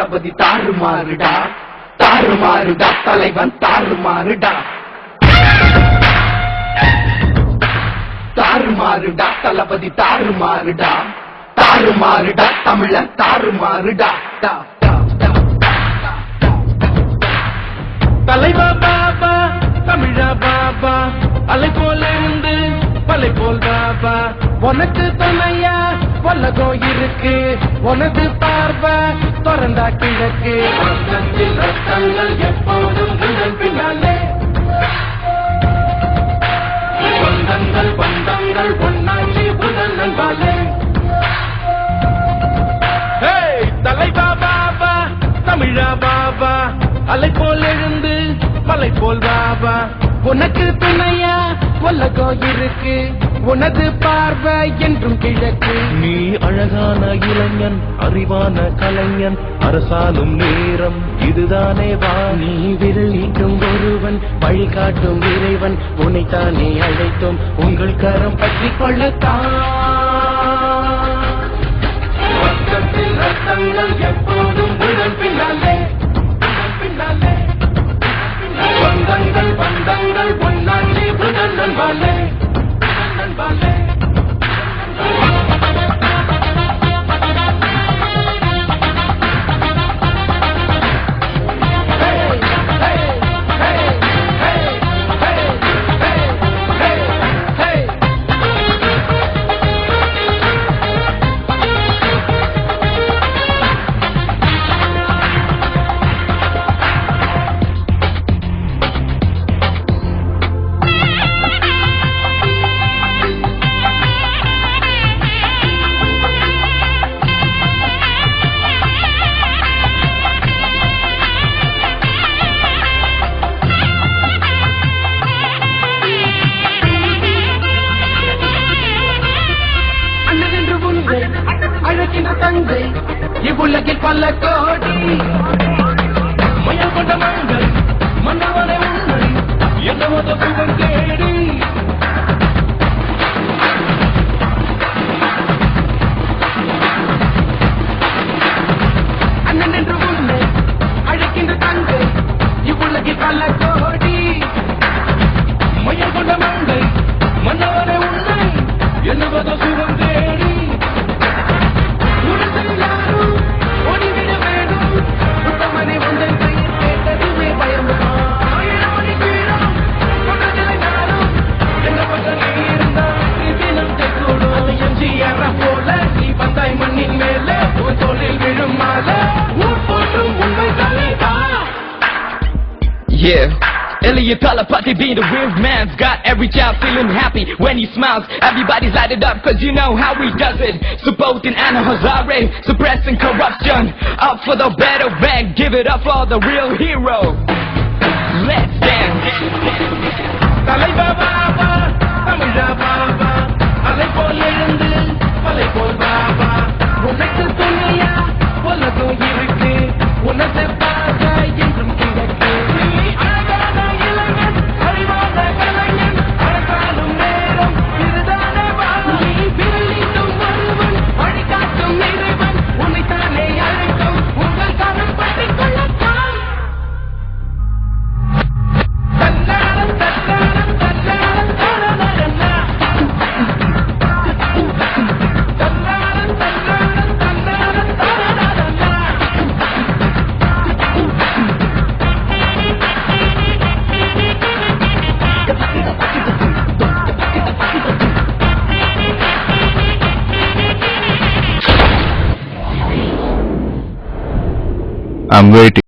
தளபதி தாறுமாறுடா தாறுமாறுடா தலைவன் தாறுமாறுடா தாறுமாறுடா தளபதி தாறுமாறுடா தாறுமாறுடா தமிழன் தாறுமாறுடா தலைவா பாபா தமிழா பாபா அலை போல இருந்து பலை போல் பாபா உனக்கு துணையா உலகம் இருக்கு உனது பார்வை திறந்தா கிழக்கு ரத்தங்கள் எப்போதும் பின்னாலே பந்தங்கள் பந்தங்கள் ஒன்னாட்சி புதல் நண்பாலே தலைவா பாபா தமிழா பாபா அலை போல் எழுந்து மலை போல் பாபா உனக்கு துணையா உலகம் இருக்கு உனது பார்வை என்றும் கிழக்கு நீ அழகான இளைஞன் அறிவான கலைஞன் அரசாலும் நேரம் இதுதானே வா நீ விரல் நீட்டும் ஒருவன் வழிகாட்டும் இறைவன் உன்னைத்தானே அழைத்தோம் உங்கள் கரம் பற்றி கொள்ளத்தான் ரத்தங்கள் எப்போதும் உடல் பின்னாலே பந்தங்கள் பந்தங்கள் பொன்னாட்சி புதல் நண்பாலே நண்பாலே அழகின்ற தந்தை இவ்வுலகில் பல கோடி மயம் கொண்ட மங்கள் மன்னவனை உன்னை என்ன மத சுகம் தேடி அண்ணன் என்று உன்னை அழைக்கின்ற தந்தை இவ்வுலகில் பல கோடி மயம் கொண்ட மங்கள் மன்னவனை உன்னை என்ன மத சுகம் தேடி Yeah, Elliot Talapati being the real man's got every child feeling happy when he smiles. Everybody's lighted up cause you know how he does it. Supporting Anna Hazare, suppressing corruption. Up for the better and give it up for the real hero. Let's dance. Talaiva Baba, Tamila Baba, Alai pol elundu, Palai pol Baba. Unakku thuniya, ulagam irukku, unathu paaka என்றும் கிழக்கு. நீ அழகான இளைஞன், அறிவான கலைஞன், அழகாலும் நேரம் இதுதானே வாழ்வு. நீ விரல் நீட்டும் ஒருவன், வழிகாட்டும் இறைவன், உன்னைத்தானே அழைத்தோம் உங்கள் கரம் பற்றிக் கொள்ளத்தான். தன்னாரம் தன்னாரம் தன்னாரம் தன்னாரன்னா தன்னாரம் தன்னாரம் தன்னாரம் தன்னாரன்னா I'm waiting.